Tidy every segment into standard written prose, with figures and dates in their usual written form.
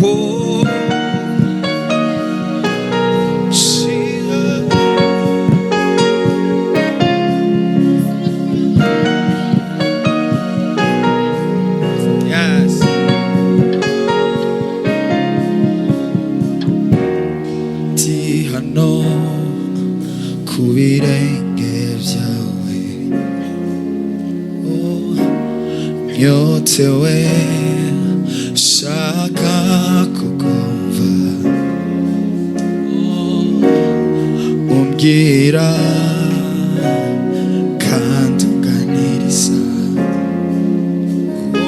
Oh, yes. Tihano kubirenge vyawe, oh, nyotewe shaka kukumva, oh, umbwira kandi unganiriza, oh,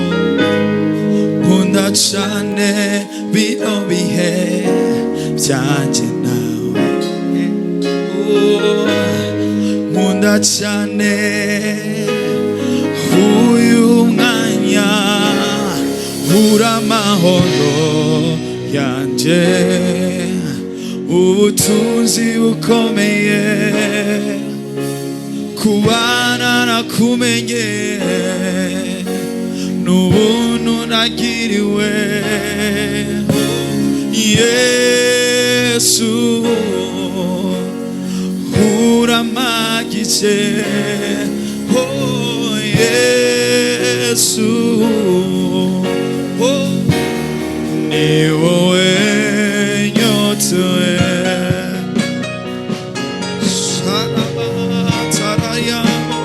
nkunda cane bino bihe vyanje nawe, oh, nkunda cane uyu mwanya uramahoro yanje, ubutunzi bukomeye kubana nakumenye, n'ubuntu nagiriwe Yesu, uramagije, oh Yesu, oh, ni wowe nyotewe, Sarabatarayamo,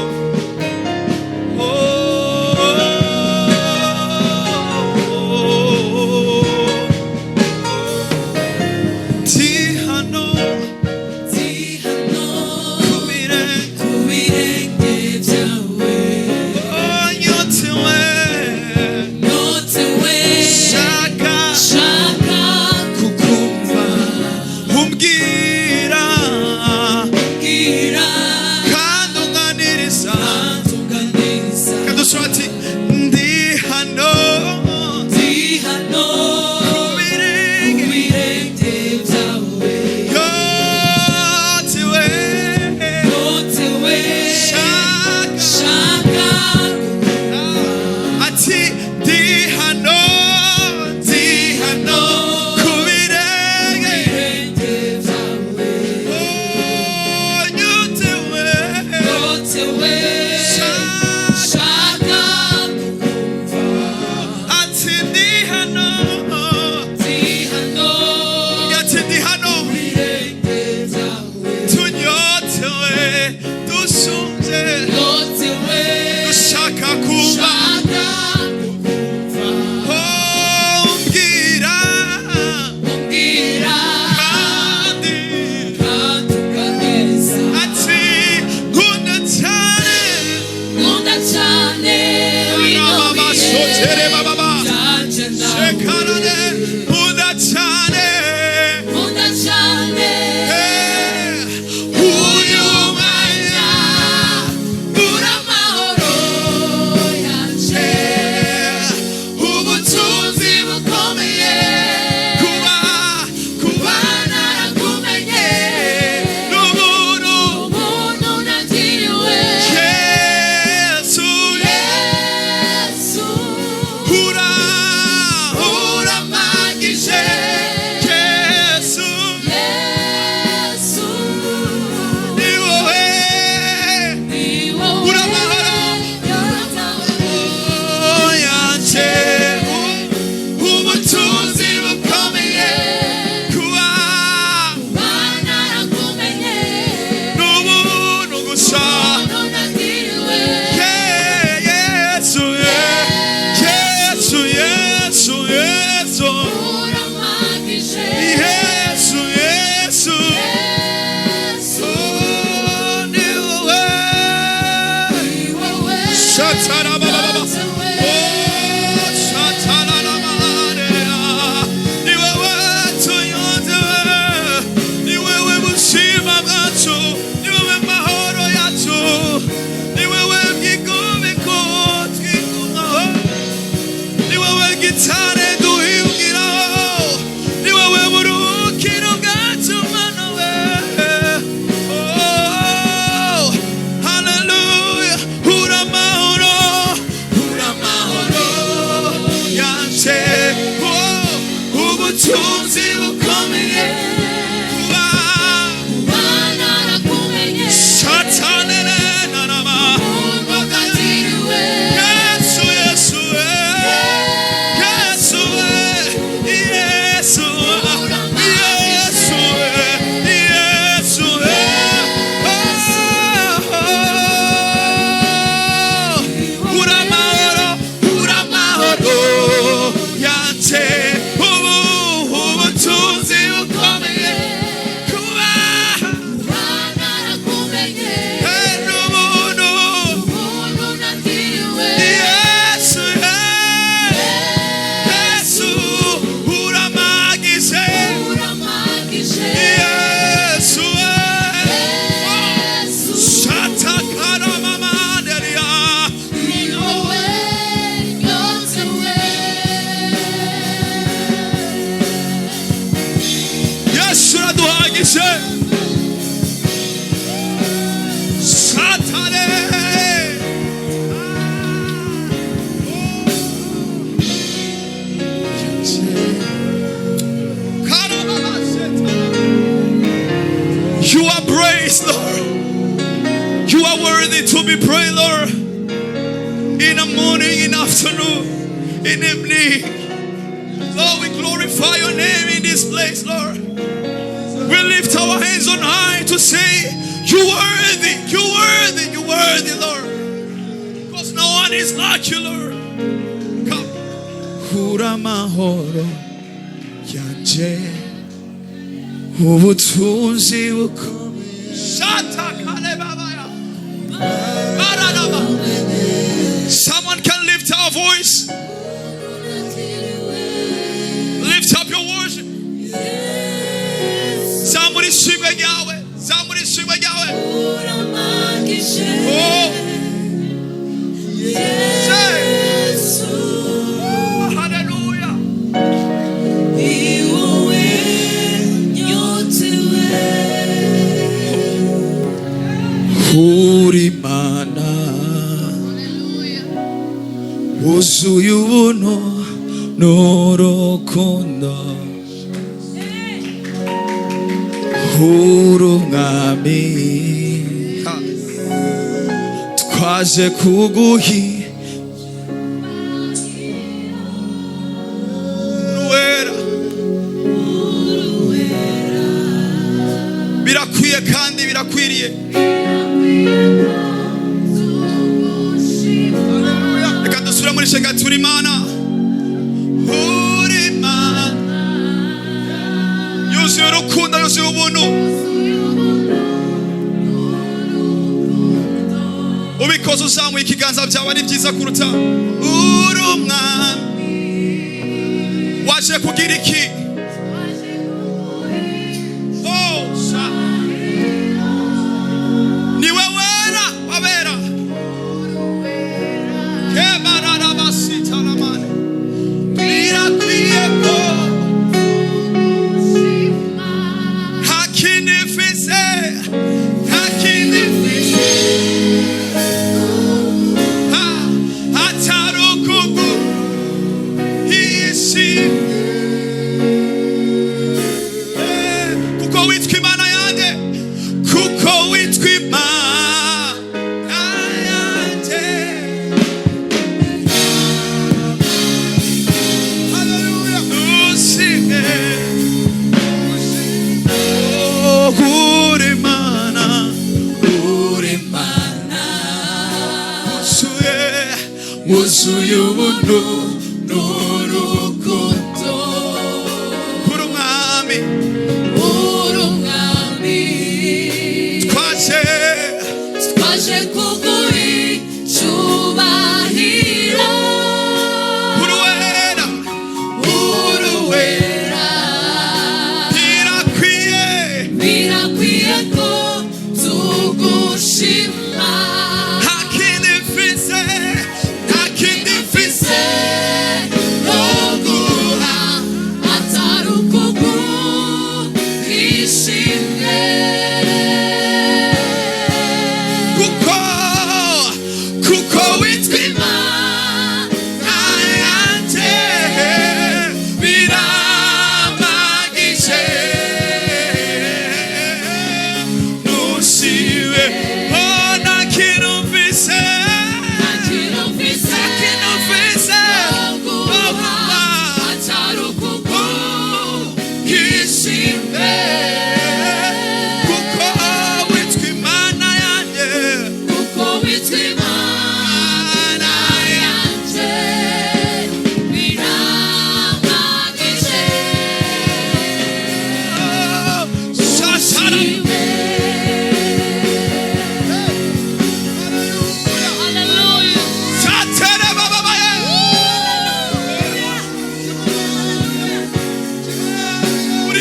Tihano kubirenge vyawe, oh, nyotewe shaka kukumva, umbwira kandi unganiriza, kandi ushobora ati ndi hano kubirenge vyawe, yotewe shaka ati ndi hano kubirenge vyawe, oh, nyotewe shaka ati ndi hano, ati ndi hano, tunyotewe dushonje dushaka kuba, oh, umbwira kandi ati nkunda cane Rababashotere bababa shekarane, nkunda cane uyu mwanya uramahoro yanje, ubutunzi bukomeye kubana nakumenye, n'ubuntu nagiriwe Yesu, uramagije, ubutunzi bukomeye kuba narakumenye satanere naraba umugandiriwe Yesu Yesu Yesu Yesu You are praised, Lord. You are worthy to be praised, Lord. In the morning, in the afternoon, in the evening. Lord, we glorify your name in this place, Lord. We lift our hands on high to say, you worthy, you worthy, you worthy, Lord. Because no one is like you, Lord. Come. Kuramahoro yanje ubutunzi bukomeye. Someone can lift our voice. Lift up your worship. Somebody sing with Yahweh. Somebody sing with Yahweh. Oh. Yes. Oh, hallelujah. Kurimana wuzuye ubuntu n'urukundo urumwami twaje kuguhi birakwiye kandi birakwiriye. Reka dusubire muri shega turi Mana. Uri Mana yuzuye urukundo yuzuye ubuntu ubikoze uzamuye ikiganza byawe ari byiza kuruta. Uri umwami waje kugira iki? Niwe wera wabera kemarara basita namane birakwiye ko hakinifise hatarukugu hisi kuko witwa Imana yanjye, kuko witwa Imana yanjye. Hallelujah. Usime oh, uri Imana wuzuye ubuntu n'urukundo urumwami twaje kuguha icyubahiro. Uruwera birakwiye ko tugushima. Nta kindi mfise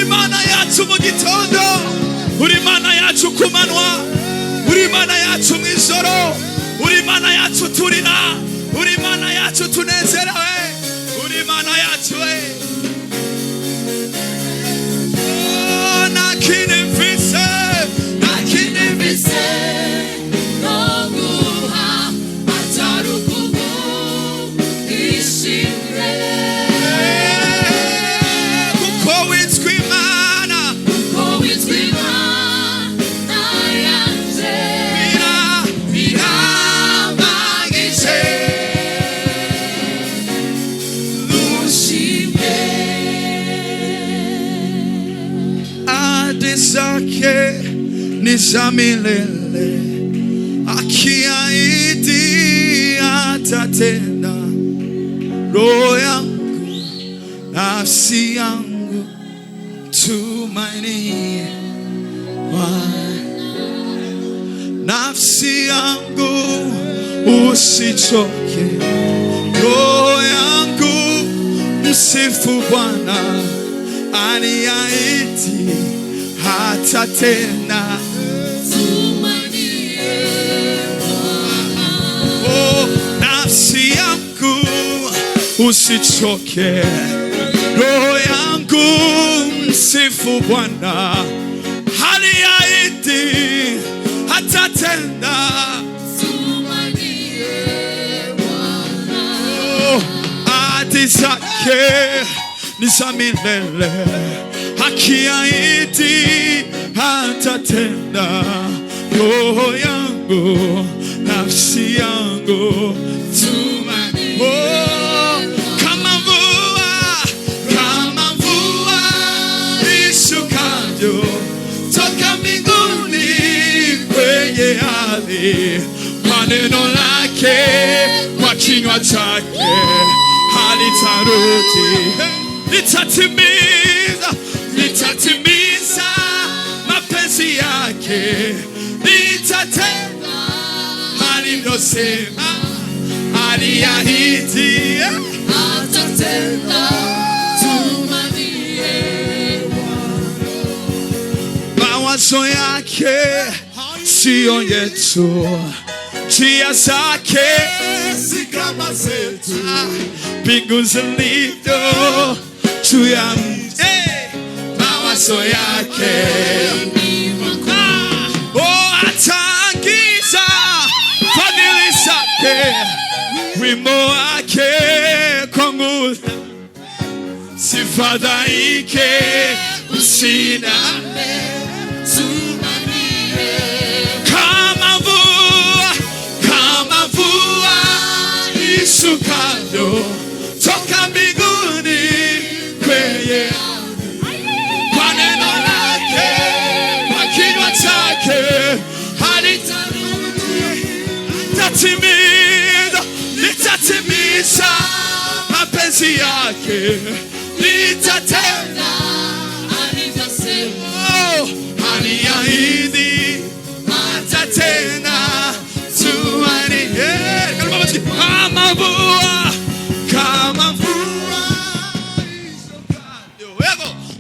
mana yacu mu gitondo, uri mana yacu ku manywa, uri mana yacu mu ijoro, uri mana yacu turina, uri mana yacu tunezerewe, uri mana yacu we. Oh, nakini mfise no guha atarukubu ishimwe. Kuko witwa Imana, kuko witwa Imana yanjye birambagije nushimwe. Ahadi zake ni za milele, akiahidi atatenda. Roho yangu, nafsi yangu, tumaini nafsi yangu usichoke. Roho yangu msifu Bwana, aliahidi atatenda. Oh, nafsi yangu usichoke, roho yangu msifu Bwana, aliahidi atatenda. Oh, ahadi zake ni za milele, akiahidi atatenda. Roho yangu, nafsi yangu, tumaini. Oh, kama mvua ishukavyo toka mbinguni kwenye ardhi, kwa neno lake, kwa kinywa chake halitarudi. Litatimiza mapenzi yake, litatenda alivyosema, aliahidi atatenda. Mawazo yake sio yetu, njia zake si kama zetu. Mbingu zilivyo juu ya mji, mawazo yake ataangiza fadhili zake, wimbo wake kwangu sifadhaike, usiname, tumaini. Kama mvua ishukavyo toka mbinguni kwenye ardhi, kwa neno lake, kwa kinywa chake litatimiza mapenzi yake, litatenda alivyosema. Oh, aliahidi atatenda. Tumaini. Kama mvua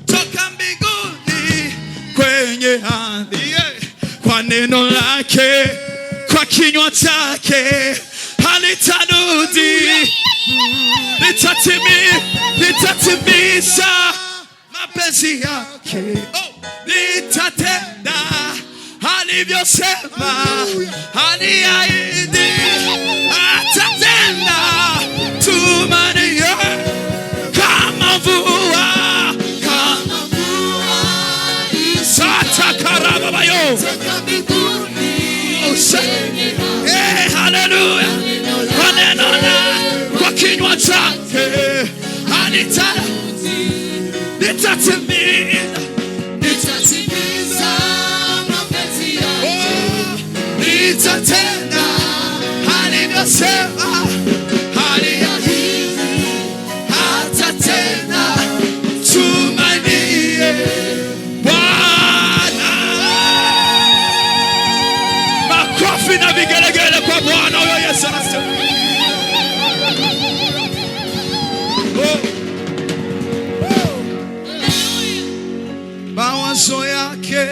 toka mbinguni kwenye ardhi, kwa neno lake, kwa kinywa chake halitarudi. Litatimiza mapenzi yake, litatenda alivyosema, aliahidi atatenda. Tumaini. Kama mvua satakarabayo, haleluya. Kwa neno lake, kwa kinywa chake litatimiza mapenzi yake, litatenda alivyosema, aliahidi atatenda. Tumaini Bwana. Makofi na vigelegele kwa Bwana huyo Yesu anasema. mawazo yake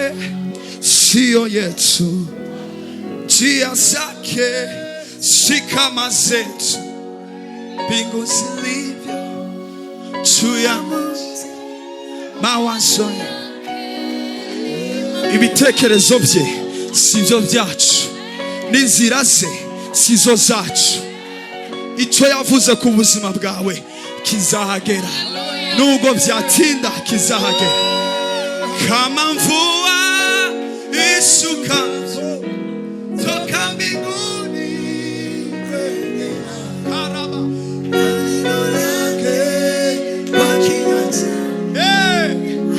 sio yetu, njia zake si kama zetu, mbingu zilivyo juu ya maji. Mawazo yake, ibitekerezo bye sivyo byacu, n'inzira ze sizo zacu. Icyo yavuze ku buzima bwawe kizahagera, nubwo byatinda kizahagera. Kama mvua ishukazo toka mbinguni, karaba neno lake wakianza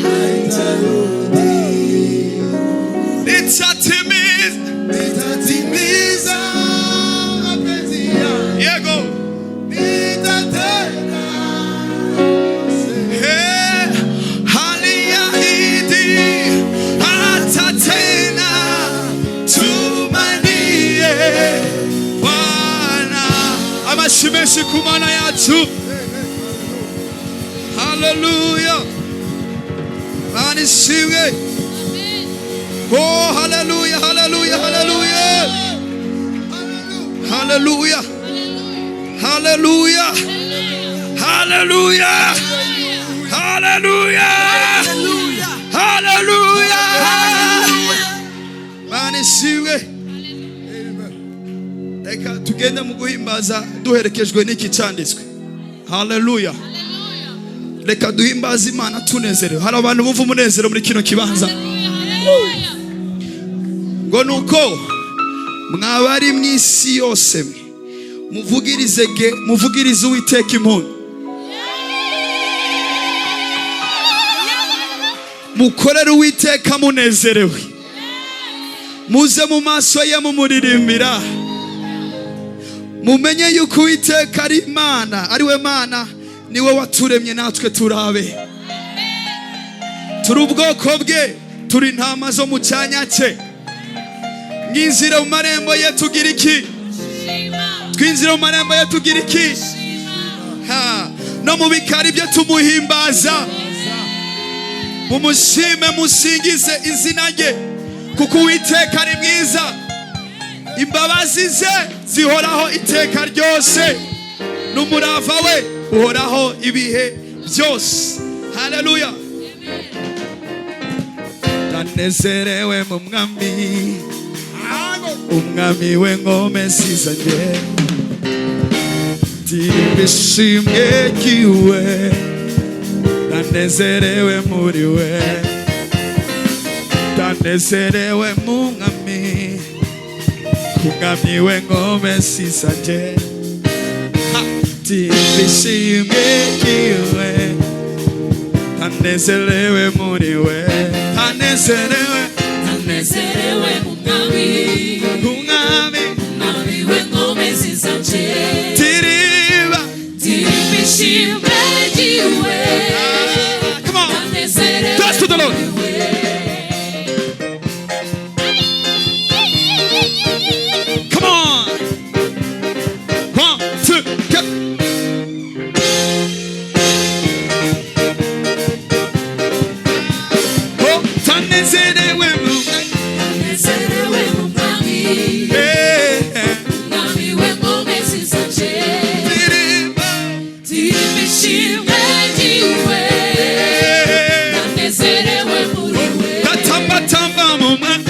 haitarudi, nitatimiza mapenzi yako, nitatenda haliahidi hata tena. Tumanie Bwana. Amashimesi ku Mana yacu. Hallelujah. Bwana ishimwe. Oh, hallelujah, hallelujah, hallelujah. Hallelujah. Hallelujah. Hallelujah. Hallelujah. Hallelujah. Bwana ishimwe. Reka tugende mu guhimbaza duherekejwe n'iki cyanditswe. Hallelujah. Reka duhimbaze Imana tunezerewe. Hari abantu bumva umunezero muri kino kibanza. Ngo nuko mwabari mw'isi yose mwe muvugirize Uwiteka impundu, mukorere Uwiteka munezerewe, muze mu maso ye mumuririmbira, mumenye yuko Uwiteka ari Imana, ari we Mana, niwe waturemye natwe turabe, turi ubwoko bwe, turi intama zo mu cyanya cye. Mwinjire mu marembo ye tugira iki? Twinjire mu marembo ye tugira iki? No mu bikari bye tumuhimbaza, mumushime musingize izina rye, kuko Uwiteka ari mwiza, imbabazi ze zihoraho iteka ryose, n'umurava we uhoraho ibihe byose. Hallelujah. Ndanezerewe mu mwami, umwami w'ingome zizanye, ndibishimye kiwe, ndanezerewe muri we, ndanezerewe mu mwami, umwami w'ingome zizanye, ndibishimye kiwe, ndanezerewe muri we, ndanezerewe mu mwami, umwami w'ingome zizanye, ndibishimye kiwe. Come on, dance to the Lord. Come on, 1, 2, go. Oh, ndanezerewe mu mwami, umwami w'ingome zizanye, ndibishimye kiwe, ndanezerewe muri we, ndatamba mu mwami,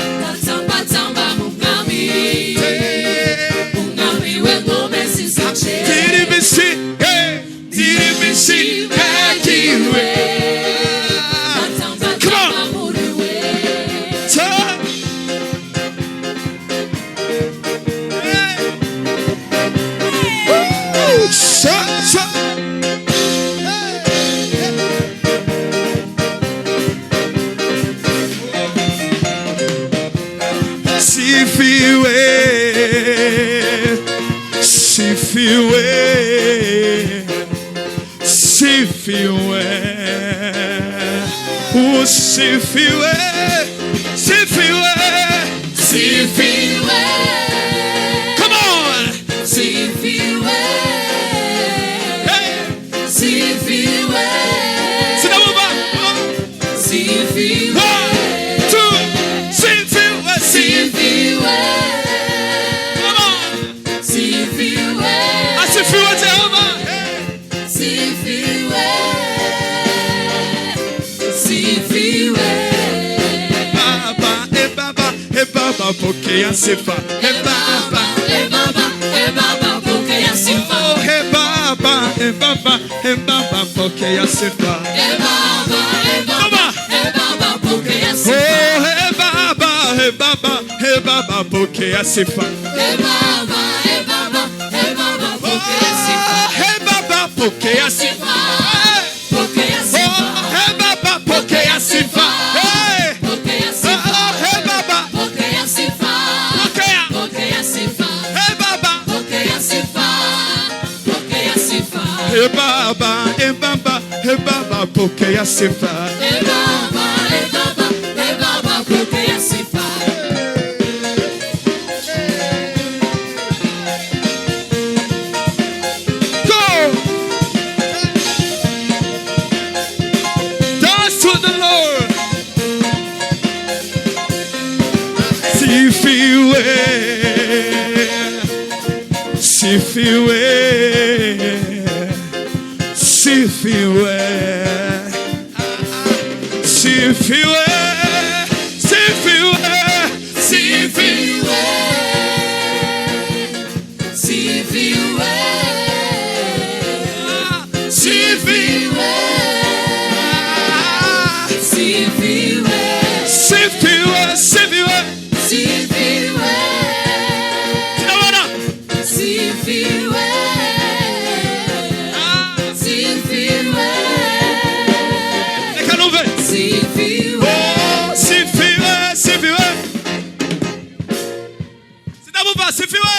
umwami w'ingome zizanye, ndibishimye kiwe. Sifiwe, sifiwe, sifiwe, sifiwe, sifiwe, sifiwe. Come on, sifiwe, hey, sifiwe, sifiwe, sifiwe. Baba, pokea sifa. Hey Baba, Hey Baba, hey Baba, pokea sifa. oh hey Baba, hey Baba, hey Baba, pokea sifa. Hey Baba, hey Baba, hey Baba, pokea Oh sifa. hey Baba, hey Baba, hey Baba, pokea sifa. Hey Baba, hey Baba, hey Baba, pokea sifa. Hey Baba, pokea sifa. Pokea sifa. Hey Baba, pokea sifa. Hey, Pokea sifa. hey Baba, Pokea sifa. pokea. Pokea sifa. Hey Baba, Pokea sifa. Pokea sifa. hey Baba, hey Baba, hey Baba, pokea sifa. Hey Baba, hey Baba, hey Baba, pokea sifa. Go! Dance to the Lord. Sifiwe, sifiwe, sifiwe, sifiwe, sifiwe, sifiwe. Sifiwe. Sifiwe, Sifiwe. sifiwe, sifiwe. Sifiwe. Tunaona? Sifiwe. Sifiwe. Reka numve. Sifiwe. Oh, sifiwe, sifiwe. Sinabumva, sifiwe.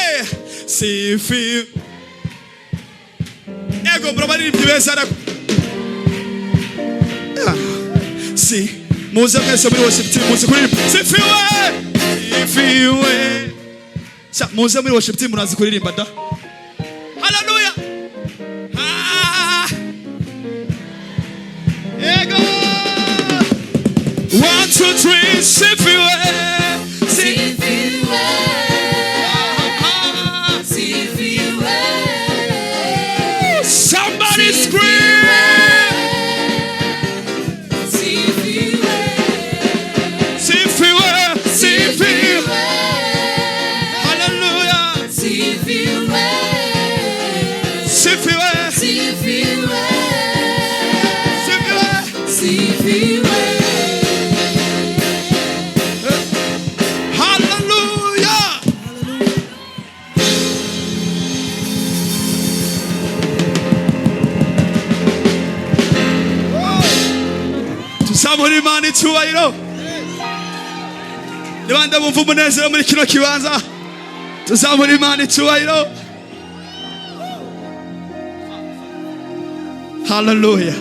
Sifiwe. Ego bro baririmbyi beza arako. Si muze mwese muri worship team muze kuririmba. Sifiwe. Sifiwe. Sa muze muri worship team murazi kuririmba da. Hallelujah. Ah. Ego. 1 2 3 sifiwe. Sifiwe. Sifiwe. Somebody scream. Sifiwe. Sifiwe, sifiwe. Hallelujah. Sifiwe. Sifiwe, Sifiwe. sifiwe. Sifiwe. Hallelujah. Tuzamura Imana icyubahiro. Niba ndabumva umunezero muri kino kibanza, tuzamura Imana icyubahiro. Hallelujah.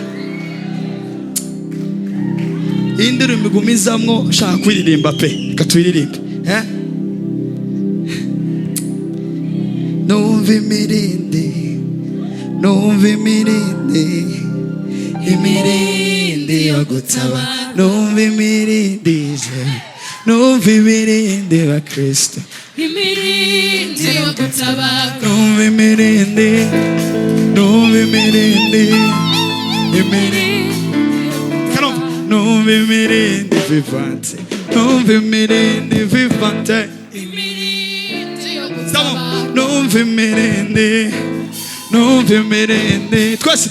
Iyi ndirimbo igumizamwo ushaka kuyiririmba pe, reka tuyiririmbe. Numva imirindi, numva imirindi, imirindi yo gutaba. Numva imirindi je, numva imirindi wa Kristo. Imirindi yo gutabaga. Numva imirindi, numva imirindi, imirindi. Numva imirindi vivante, numva imirindi vivante. Imirindi yo gutabaga. Numva imirindi, numva imirindi. Twese.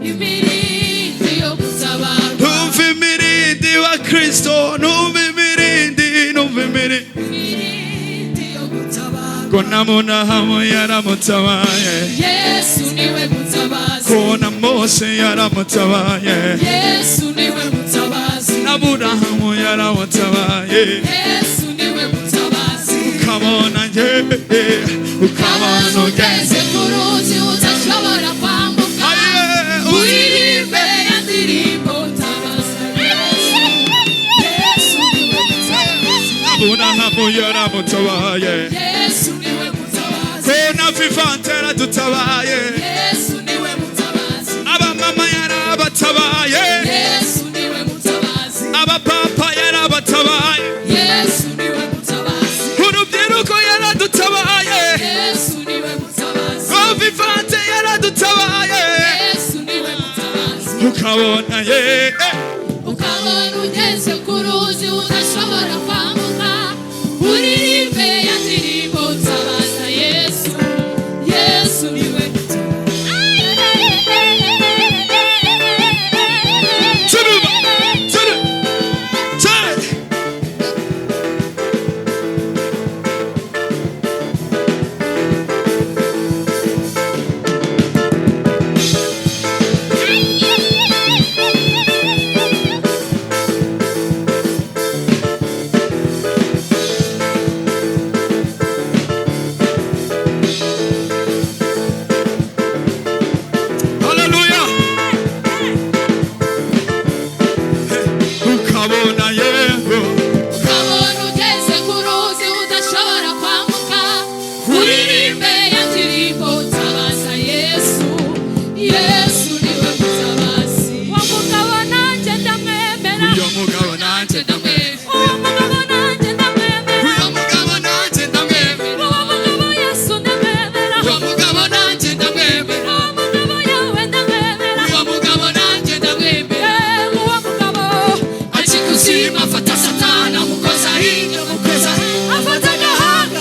Imirindi yo gutabaga. Numva imirindi wa Kristo, numva imirindi, numva imirindi. Imirindi yo gutabaga. Kona muna Hamwe yaramutabaye, Yesu niwe mutabazi. kona Mose yaramutabaye, Yesu niwe mutabazi. nabura Hamwe yaramutabaye. Yesu niwe mutabazi. Ukabona nje, ukabona ugeze. Ugeze ku ruzi udashobora kwambuka. Uririmbe ya ndirimbo utabaza Yesu. Yesu niwe mutabazi. Nabura Hamwe yaramutabaye, Yesu niwe mutabazi. kona vivante yaradutabaye. Yesu niwe mutabazi. Abamama yarabatabaye, Yesu niwe mutabazi. abapapa yarabatabaye. Yesu niwe mutabazi. Urubyiruko yaradutabaye, Yesu niwe mutabazi. vivante yaradutabaye. Yesu niwe mutabazi. Ukabona ye, Ukabona ugeze ku ruzi udashobora kwambuka. Uri ukabona yego ukabona ugeze ku ruzi udashobora kwambuka uririmbe ya ndirimbo tabaza Yesu Yesu niwe mutabazi wa mugabo nanjye ndamwemera uyo mugabo nanjye ndamwemera uwo mugabo nanjye ndamwemera uyo mugabo nanjye ndamwemera uwo mugabo Yesu ndamwemera uyo mugabo nanjye ndamwemera uwo mugabo yawe ndamwemera uyo mugabo nanjye ndamwemera uwo mugabo akikuzima afata satana mukoza hirya mukoza afata agahanga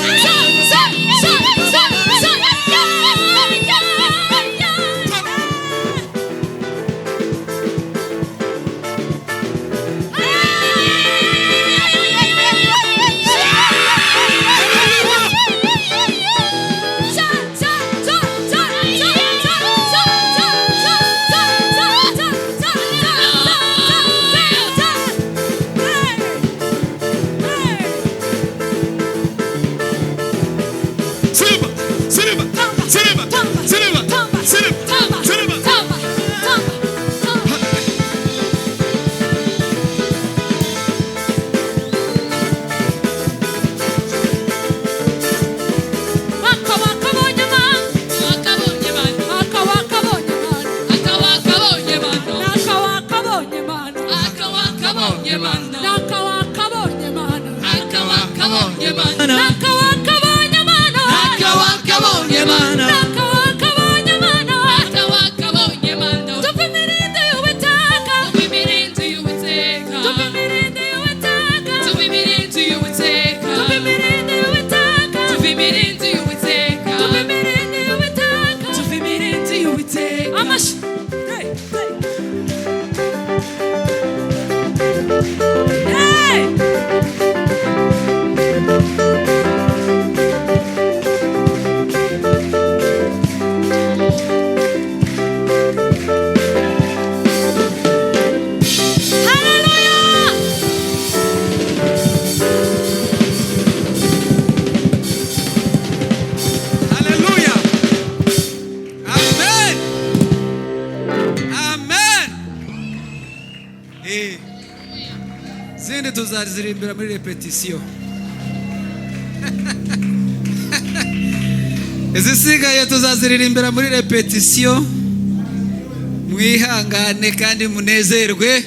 zindi tuzazirimbira muri repetition izisigaye tuzaziririmbira muri repetition mwihangane kandi munezerwe